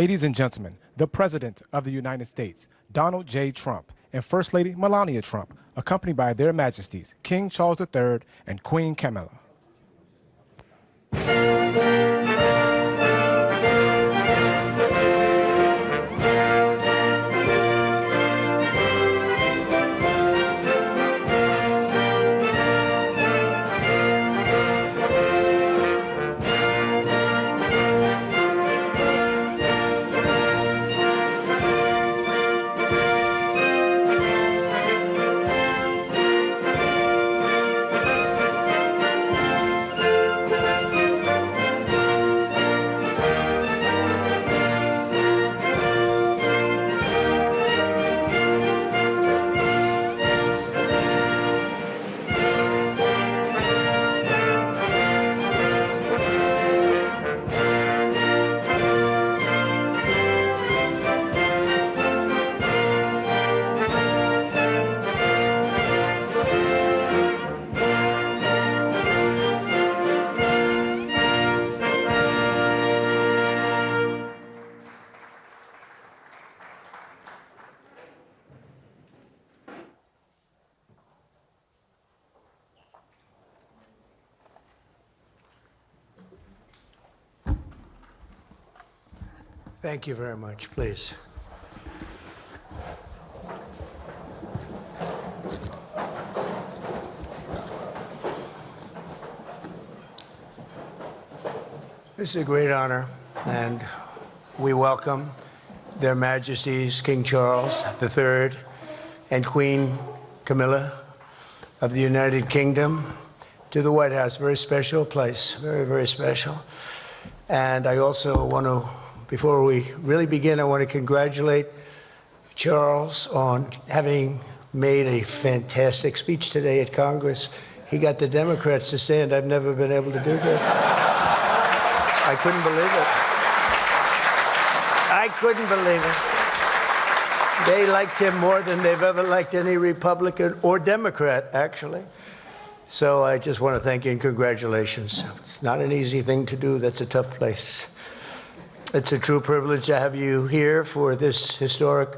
Ladies and gentlemen, the President of the United States, Donald J. Trump, and First Lady Melania Trump, accompanied by their Majesties, King Charles III and Queen Camilla. Thank you very much. Please. This is a great honor, and we welcome Their Majesties King Charles III and Queen Camilla of the United Kingdom to the White House. Very special place, very, very special. And I also want to, before we really begin, I want to congratulate Charles on having made a fantastic speech today at Congress. He got the Democrats to stand. I've never been able to do that. I couldn't believe it. I couldn't believe it. They liked him more than they've ever liked any Republican or Democrat, actually. So I just want to thank you and congratulations. It's not an easy thing to do. That's a tough place. It's a true privilege to have you here for this historic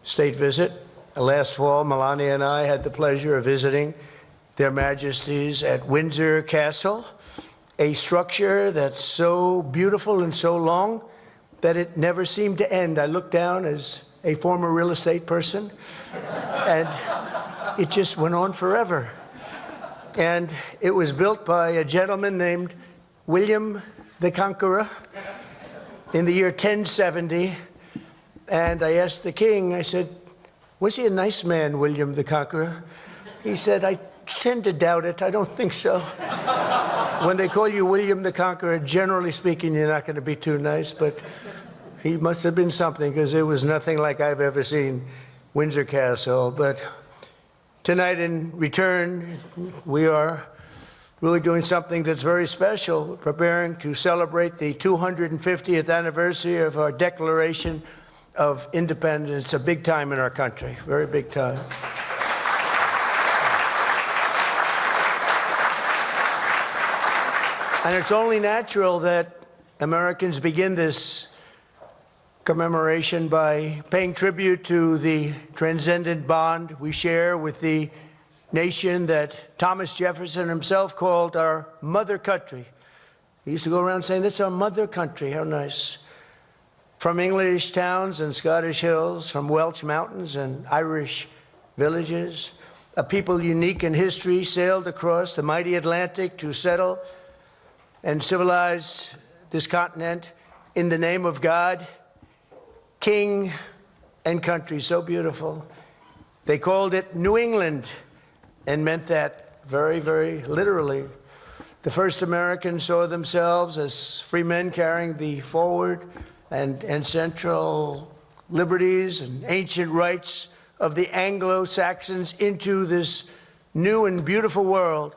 state visit. Last fall, Melania and I had the pleasure of visiting Their Majesties at Windsor Castle, a structure that's so beautiful and so long that it never seemed to end. I looked down as a former real estate person, and it just went on forever. And it was built by a gentleman named William the Conqueror in the year 1070, and I asked the king, I said, was he a nice man, William the Conqueror? He said, I tend to doubt it. I don't think so. When they call you William the Conqueror, generally speaking, you're not going to be too nice, but he must have been something, because it was nothing like I've ever seen Windsor Castle. But tonight, in return, we are really doing something that's very special, preparing to celebrate the 250th anniversary of our Declaration of Independence, a big time in our country, very big time. And it's only natural that Americans begin this commemoration by paying tribute to the transcendent bond we share with the nation that Thomas Jefferson himself called our mother country. He used to go around saying, "That's our mother country." How nice. From English towns and Scottish hills, from Welsh mountains and Irish villages, a people unique in history sailed across the mighty Atlantic to settle and civilize this continent in the name of God, King, and country. So beautiful. They called it New England, and meant that very, very literally. The first Americans saw themselves as free men carrying the forward and central liberties and ancient rights of the Anglo-Saxons into this new and beautiful world.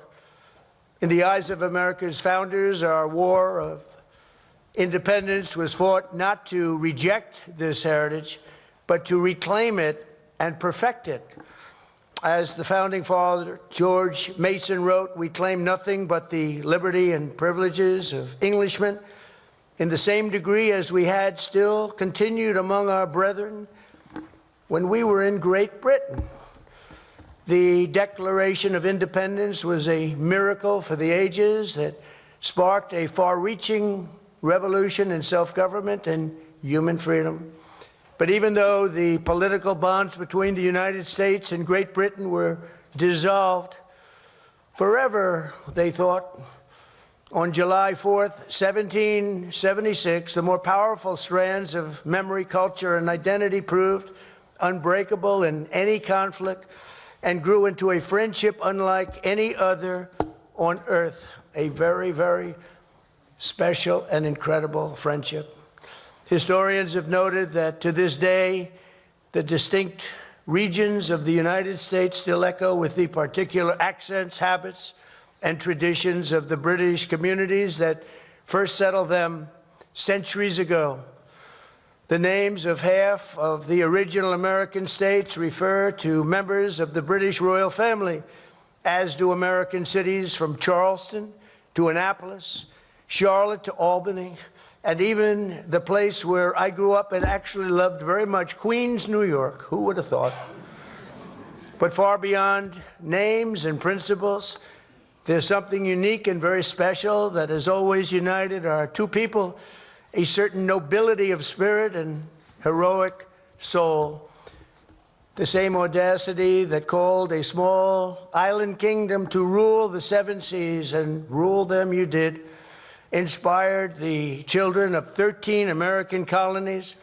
In the eyes of America's founders, our war of independence was fought not to reject this heritage, but to reclaim it and perfect it. As the founding father, George Mason, wrote, we claim nothing but the liberty and privileges of Englishmen in the same degree as we had still continued among our brethren when we were in Great Britain. The Declaration of Independence was a miracle for the ages that sparked a far-reaching revolution in self-government and human freedom. But even though the political bonds between the United States and Great Britain were dissolved forever, they thought, on July 4th, 1776, the more powerful strands of memory, culture, and identity proved unbreakable in any conflict and grew into a friendship unlike any other on earth, a very, very special and incredible friendship. Historians have noted that to this day, the distinct regions of the United States still echo with the particular accents, habits, and traditions of the British communities that first settled them centuries ago. The names of half of the original American states refer to members of the British royal family, as do American cities from Charleston to Annapolis, Charlotte to Albany, and even the place where I grew up and actually loved very much, Queens, New York. Who would have thought? But far beyond names and principles, there's something unique and very special that has always united our two people, a certain nobility of spirit and heroic soul. The same audacity that called a small island kingdom to rule the seven seas, and rule them you did, inspired the children of 13 American colonies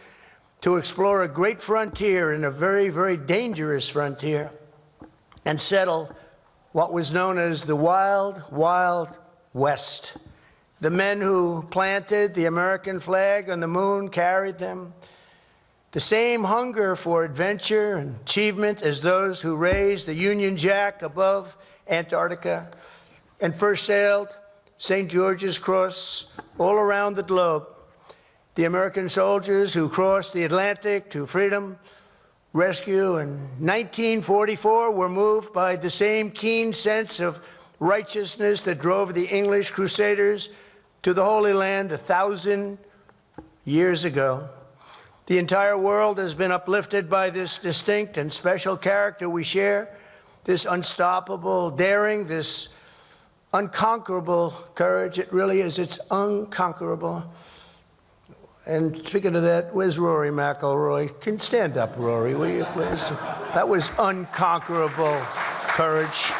to explore a great frontier and a very, very dangerous frontier and settle what was known as the Wild, Wild West. The men who planted the American flag on the moon carried them. The same hunger for adventure and achievement as those who raised the Union Jack above Antarctica and first sailed St. George's Cross all around the globe. The American soldiers who crossed the Atlantic to freedom, rescue in 1944 were moved by the same keen sense of righteousness that drove the English Crusaders to the Holy Land 1,000 years ago. The entire world has been uplifted by this distinct and special character we share, this unstoppable daring, this unconquerable courage. It really is. It's unconquerable. And speaking of that, where's Rory McIlroy? Can stand up, Rory, will you please? That was unconquerable courage.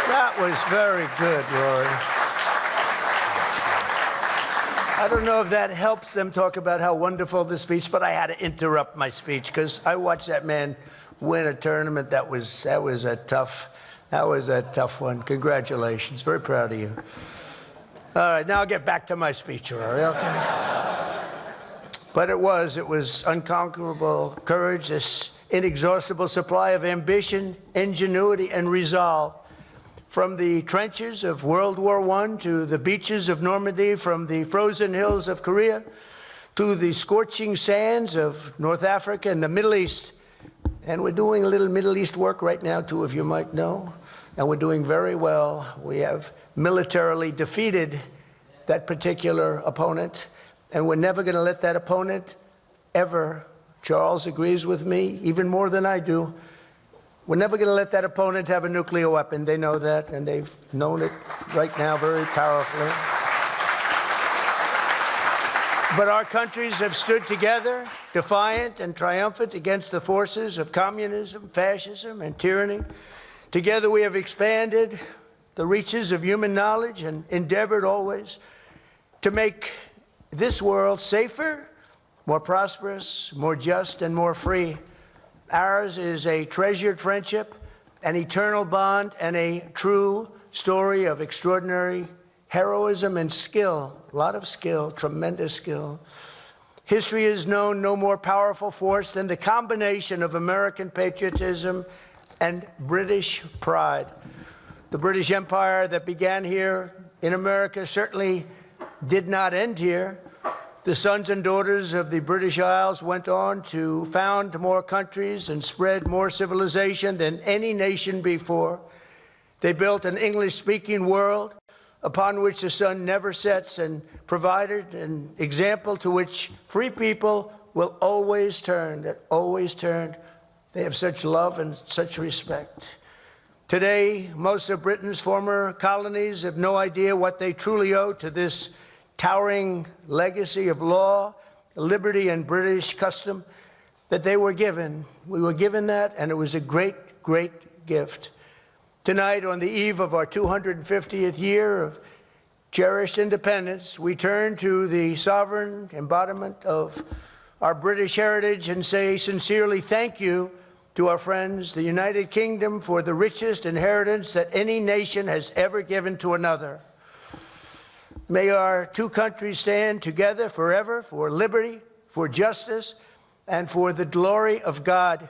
That was very good, Rory. I don't know if that helps them talk about how wonderful the speech, but I had to interrupt my speech because I watched that man win a tournament. That was a tough one. Congratulations. Very proud of you. All right, now I'll get back to my speech, Rory, okay? But it was unconquerable courage, this inexhaustible supply of ambition, ingenuity, and resolve. From the trenches of World War I to the beaches of Normandy, from the frozen hills of Korea to the scorching sands of North Africa and the Middle East. And we're doing a little Middle East work right now, too, if you might know. And we're doing very well. We have militarily defeated that particular opponent. And we're never going to let that opponent ever, Charles agrees with me, even more than I do, we're never going to let that opponent have a nuclear weapon. They know that, and they've known it right now very powerfully. But our countries have stood together, defiant and triumphant against the forces of communism, fascism, and tyranny. Together we have expanded the reaches of human knowledge and endeavored always to make this world safer, more prosperous, more just, and more free. Ours is a treasured friendship, an eternal bond, and a true story of extraordinary heroism and skill. A lot of skill, tremendous skill. History has known no more powerful force than the combination of American patriotism and British pride. The British Empire that began here in America certainly did not end here. The sons and daughters of the British Isles went on to found more countries and spread more civilization than any nation before. They built an English-speaking world, upon which the sun never sets, and provided an example to which free people will always turn, that always turn. They have such love and such respect. Today, most of Britain's former colonies have no idea what they truly owe to this towering legacy of law, liberty, and British custom that they were given. We were given that, and it was a great, great gift. Tonight, on the eve of our 250th year of cherished independence, we turn to the sovereign embodiment of our British heritage and say sincerely thank you to our friends, the United Kingdom, for the richest inheritance that any nation has ever given to another. May our two countries stand together forever for liberty, for justice, and for the glory of God.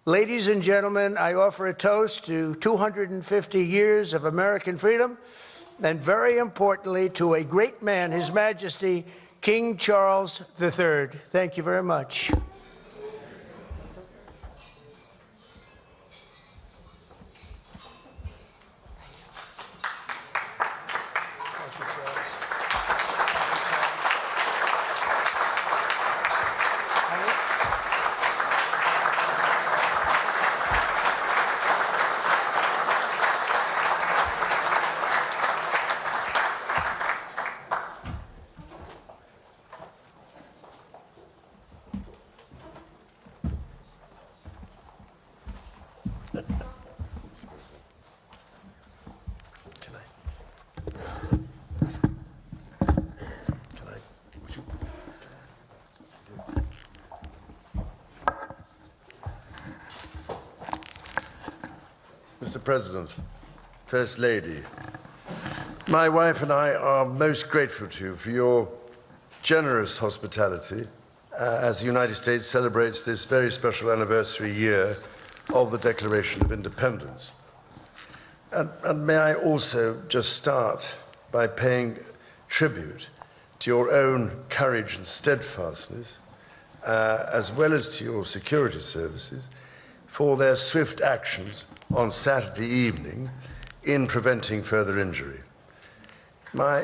Ladies and gentlemen, I offer a toast to 250 years of American freedom, and very importantly, to a great man, His Majesty, King Charles III. Thank you very much. Mr. President, First Lady, my wife and I are most grateful to you for your generous hospitality as the United States celebrates this very special anniversary year of the Declaration of Independence. And may I also just start by paying tribute to your own courage and steadfastness, as well as to your security services, for their swift actions on Saturday evening in preventing further injury. My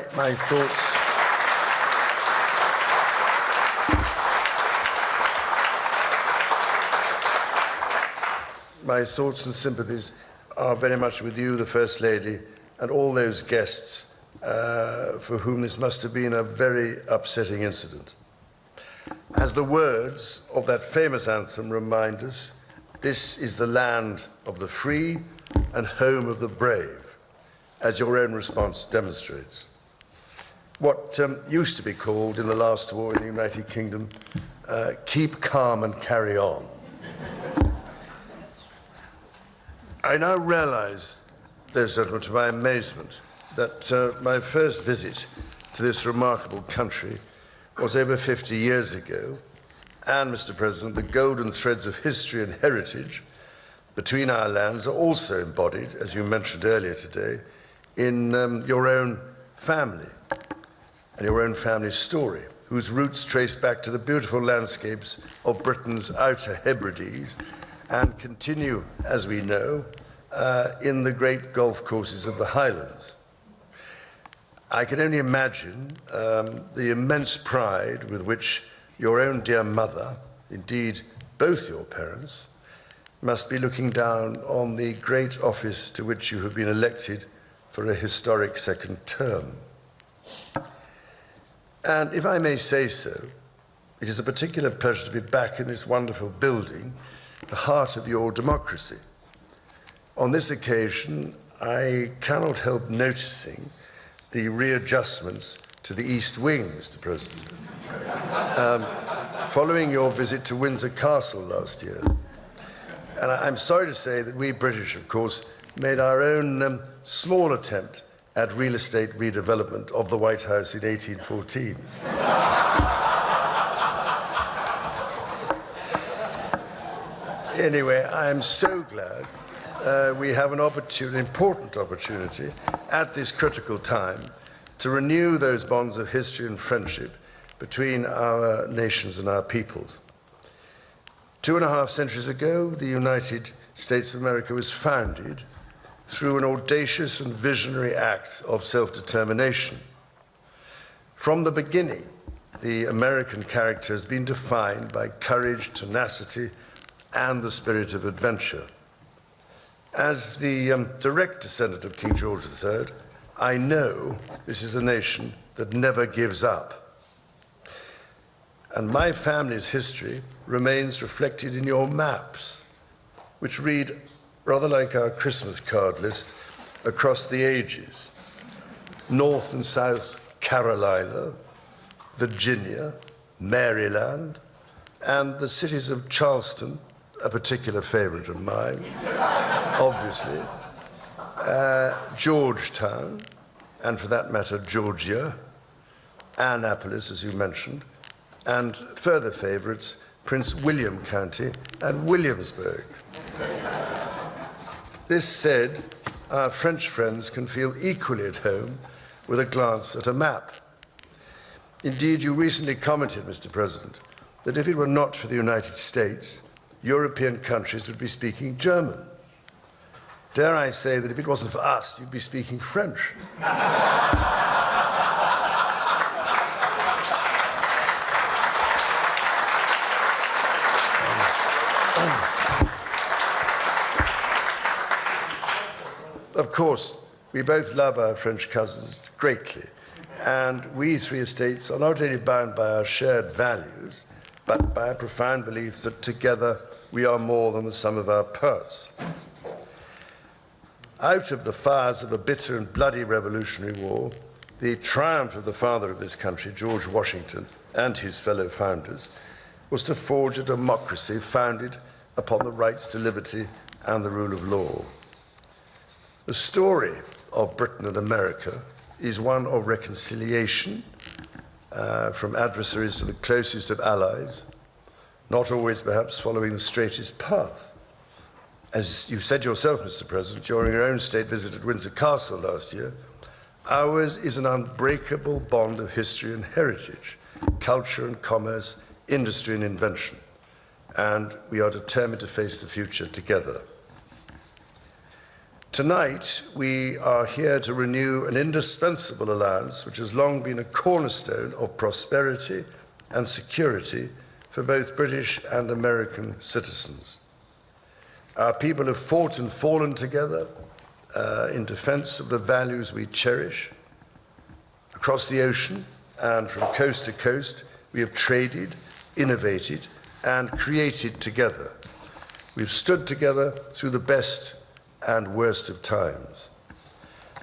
thoughts and sympathies are very much with you, the First Lady, and all those guests for whom this must have been a very upsetting incident. As the words of that famous anthem remind us, this is the land of the free and home of the brave, as your own response demonstrates. What used to be called in the last war in the United Kingdom, keep calm and carry on. I now realize, ladies and gentlemen, to my amazement, that my first visit to this remarkable country was over 50 years ago. And, Mr. President, the golden threads of history and heritage between our lands are also embodied, as you mentioned earlier today, in your own family and your own family story, whose roots trace back to the beautiful landscapes of Britain's Outer Hebrides and continue, as we know, in the great golf courses of the Highlands. I can only imagine the immense pride with which your own dear mother, indeed both your parents, must be looking down on the great office to which you have been elected for a historic second term. And if I may say so, it is a particular pleasure to be back in this wonderful building, the heart of your democracy. On this occasion, I cannot help noticing the readjustments to the East Wing, Mr. President. Following your visit to Windsor Castle last year. And I'm sorry to say that we British, of course, made our own small attempt at real estate redevelopment of the White House in 1814. Anyway, I'm so glad we have an important opportunity at this critical time to renew those bonds of history and friendship between our nations and our peoples. 2.5 centuries ago, the United States of America was founded through an audacious and visionary act of self-determination. From the beginning, the American character has been defined by courage, tenacity, and the spirit of adventure. As the direct descendant of King George III, I know this is a nation that never gives up. And my family's history remains reflected in your maps, which read rather like our Christmas card list across the ages. North and South Carolina, Virginia, Maryland, and the cities of Charleston, a particular favorite of mine, obviously, Georgetown, and for that matter, Georgia, Annapolis, as you mentioned, and further favorites, Prince William County and Williamsburg. This said, our French friends can feel equally at home with a glance at a map. Indeed, you recently commented, Mr. President, that if it were not for the United States, European countries would be speaking German. Dare I say that if it wasn't for us, you'd be speaking French. Of course, we both love our French cousins greatly, and we three estates are not only bound by our shared values, but by a profound belief that together we are more than the sum of our parts. Out of the fires of a bitter and bloody Revolutionary War, the triumph of the father of this country, George Washington, and his fellow founders, was to forge a democracy founded upon the rights to liberty and the rule of law. The story of Britain and America is one of reconciliation, from adversaries to the closest of allies, not always perhaps following the straightest path. As you said yourself, Mr. President, during your own state visit at Windsor Castle last year, ours is an unbreakable bond of history and heritage, culture and commerce, industry and invention, and we are determined to face the future together. Tonight, we are here to renew an indispensable alliance which has long been a cornerstone of prosperity and security for both British and American citizens. Our people have fought and fallen together in defense of the values we cherish. Across the ocean and from coast to coast, we have traded, innovated, and created together. We've stood together through the best and worst of times.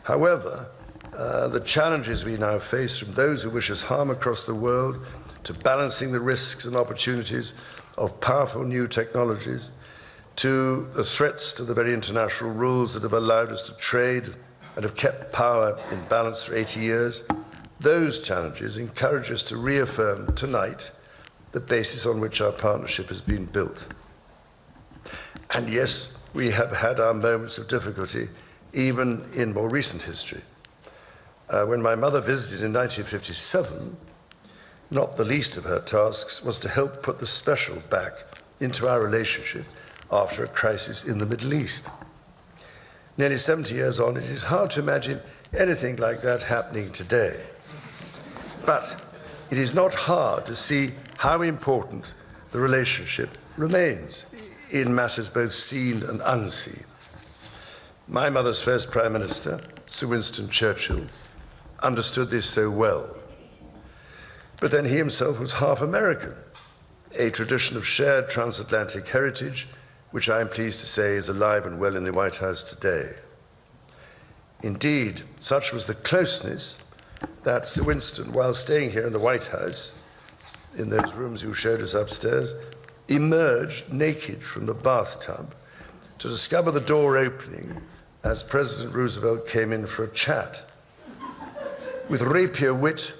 However, the challenges we now face, from those who wish us harm across the world to balancing the risks and opportunities of powerful new technologies, to the threats to the very international rules that have allowed us to trade and have kept power in balance for 80 years, those challenges encourage us to reaffirm tonight the basis on which our partnership has been built. And yes, we have had our moments of difficulty, even in more recent history. When my mother visited in 1957, not the least of her tasks was to help put the special back into our relationship after a crisis in the Middle East. Nearly 70 years on, it is hard to imagine anything like that happening today. But it is not hard to see how important the relationship remains in matters both seen and unseen. My mother's first Prime Minister, Sir Winston Churchill, understood this so well. But then he himself was half American, a tradition of shared transatlantic heritage, which I am pleased to say is alive and well in the White House today. Indeed, such was the closeness that Sir Winston, while staying here in the White House, in those rooms you showed us upstairs, emerged naked from the bathtub to discover the door opening as President Roosevelt came in for a chat. With rapier wit,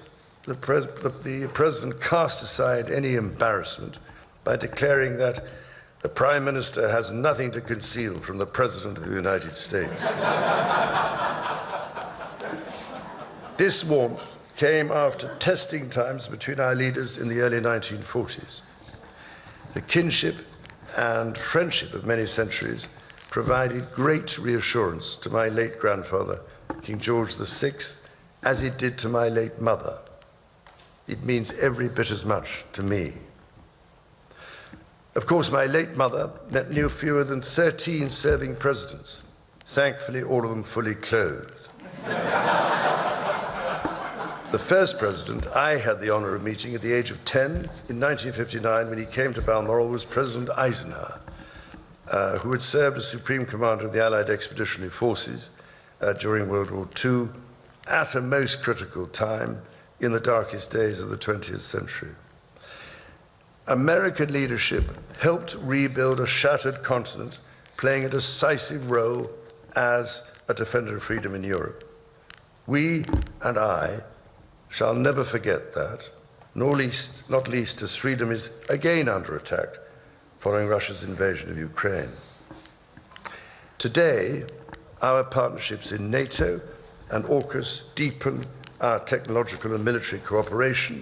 the President cast aside any embarrassment by declaring that the Prime Minister has nothing to conceal from the President of the United States. This warmth came after testing times between our leaders in the early 1940s. The kinship and friendship of many centuries provided great reassurance to my late grandfather, King George VI, as it did to my late mother. It means every bit as much to me. Of course, my late mother met no fewer than 13 serving presidents, thankfully all of them fully clothed. The first president I had the honor of meeting at the age of 10 in 1959 when he came to Balmoral was President Eisenhower, who had served as Supreme Commander of the Allied Expeditionary Forces during World War II at a most critical time in the darkest days of the 20th century. American leadership helped rebuild a shattered continent, playing a decisive role as a defender of freedom in Europe. We and I shall never forget that, not least as freedom is again under attack following Russia's invasion of Ukraine. Today, our partnerships in NATO and AUKUS deepen our technological and military cooperation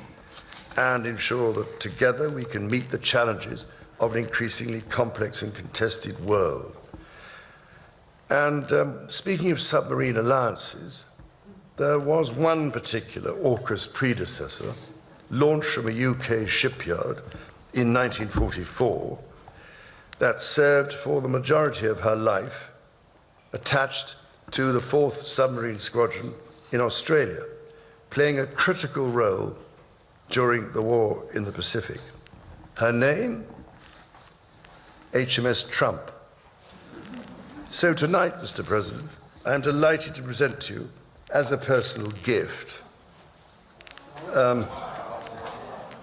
and ensure that together we can meet the challenges of an increasingly complex and contested world. And speaking of submarine alliances, there was one particular AUKUS predecessor, launched from a UK shipyard in 1944, that served for the majority of her life attached to the 4th Submarine Squadron in Australia, playing a critical role during the war in the Pacific. Her name? HMS Trump. So tonight, Mr. President, I am delighted to present to you, as a personal gift, the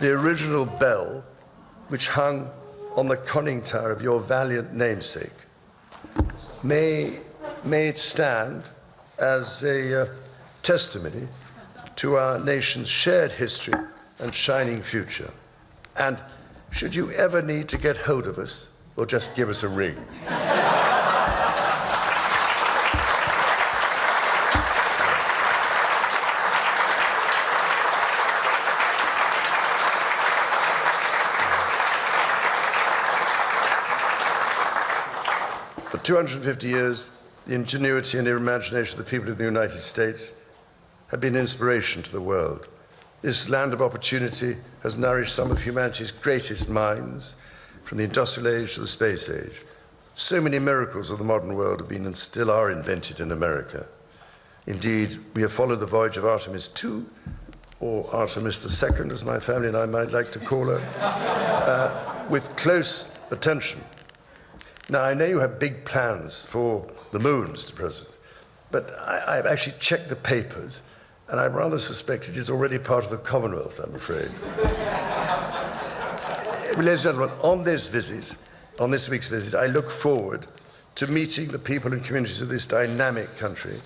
original bell which hung on the conning tower of your valiant namesake. May it stand as a testimony to our nation's shared history and shining future. And should you ever need to get hold of us, or just give us a ring. For 250 years, the ingenuity and imagination of the people of the United States have been an inspiration to the world. This land of opportunity has nourished some of humanity's greatest minds, from the industrial age to the space age. So many miracles of the modern world have been and still are invented in America. Indeed, we have followed the voyage of Artemis II, or Artemis II, as my family and I might like to call her, with close attention. Now, I know you have big plans for the moon, Mr. President, but I've actually checked the papers, and I rather suspect it is already part of the Commonwealth, I'm afraid. Ladies and gentlemen, on this week's visit, I look forward to meeting the people and communities of this dynamic country,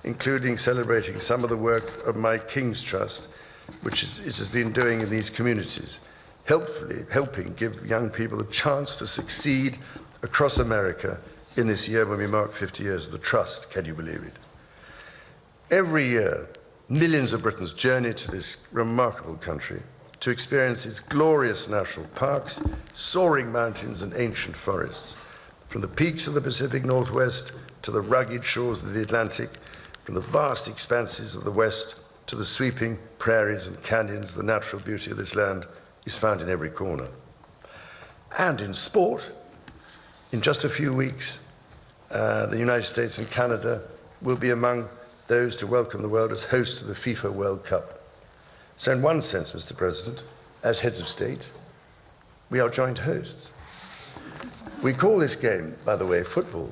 including celebrating some of the work of my King's Trust, which it has been doing in these communities, helping give young people a chance to succeed across America in this year when we mark 50 years of the Trust. Can you believe it? Every year, millions of Britons journey to this remarkable country to experience its glorious national parks, soaring mountains and ancient forests. From the peaks of the Pacific Northwest to the rugged shores of the Atlantic, from the vast expanses of the West to the sweeping prairies and canyons, the natural beauty of this land is found in every corner. And in sport, in just a few weeks, the United States and Canada will be among those to welcome the world as hosts of the FIFA World Cup. So in one sense, Mr. President, as heads of state, we are joint hosts. We call this game, by the way, football,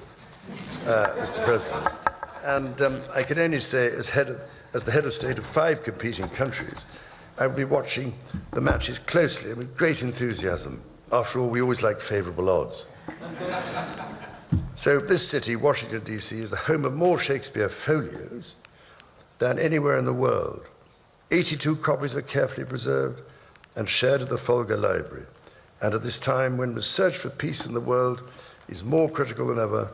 Mr. President. And I can only say, as the head of state of 5 competing countries, I will be watching the matches closely and with great enthusiasm. After all, we always like favourable odds. So this city, Washington, D.C., is the home of more Shakespeare folios than anywhere in the world. 82 copies are carefully preserved and shared at the Folger Library. And at this time, when the search for peace in the world is more critical than ever,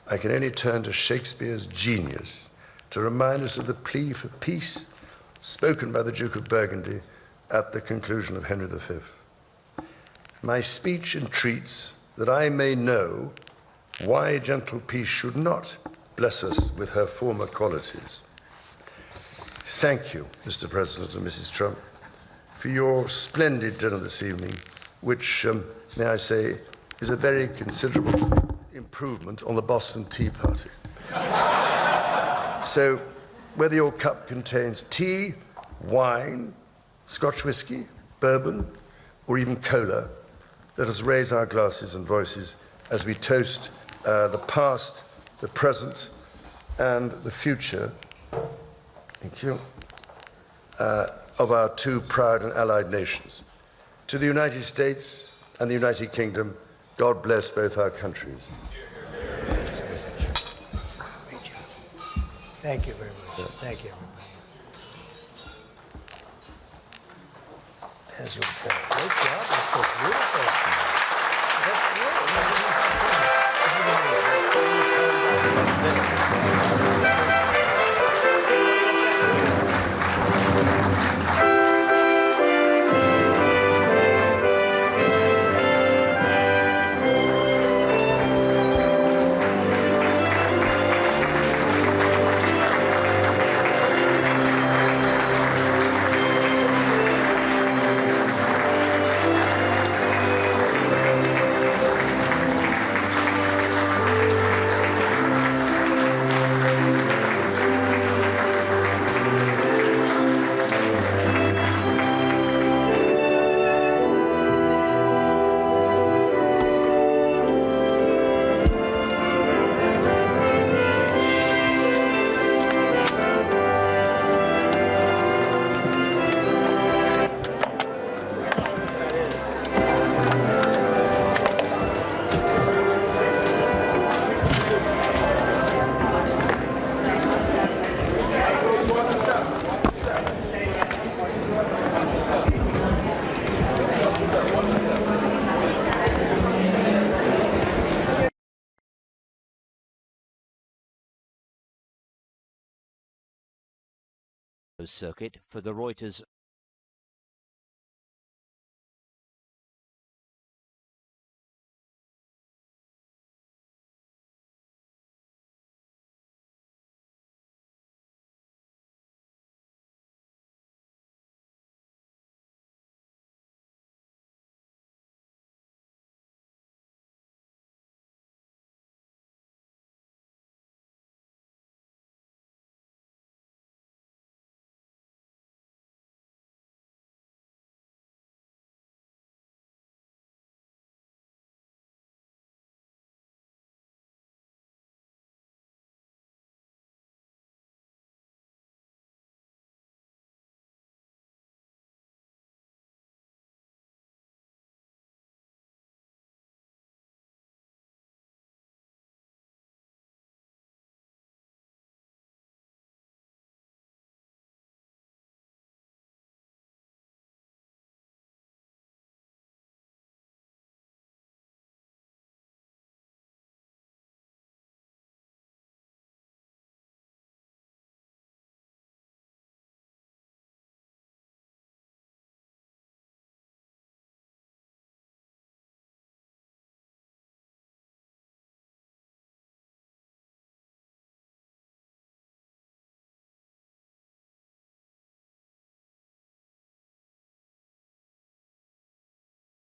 I can only turn to Shakespeare's genius to remind us of the plea for peace spoken by the Duke of Burgundy at the conclusion of Henry V. My speech entreats that I may know why gentle peace should not bless us with her former qualities. Thank you, Mr. President and Mrs. Trump, for your splendid dinner this evening, which, may I say, is a very considerable improvement on the Boston Tea Party. So, whether your cup contains tea, wine, Scotch whisky, bourbon, or even cola, let us raise our glasses and voices as we toast the past, the present, and the future, thank you, of our two proud and allied nations. To the United States and the United Kingdom, God bless both our countries. Thank you very much. Thank you, everybody. There's your ball. Great job. That's so beautiful. That's circuit for the Reuters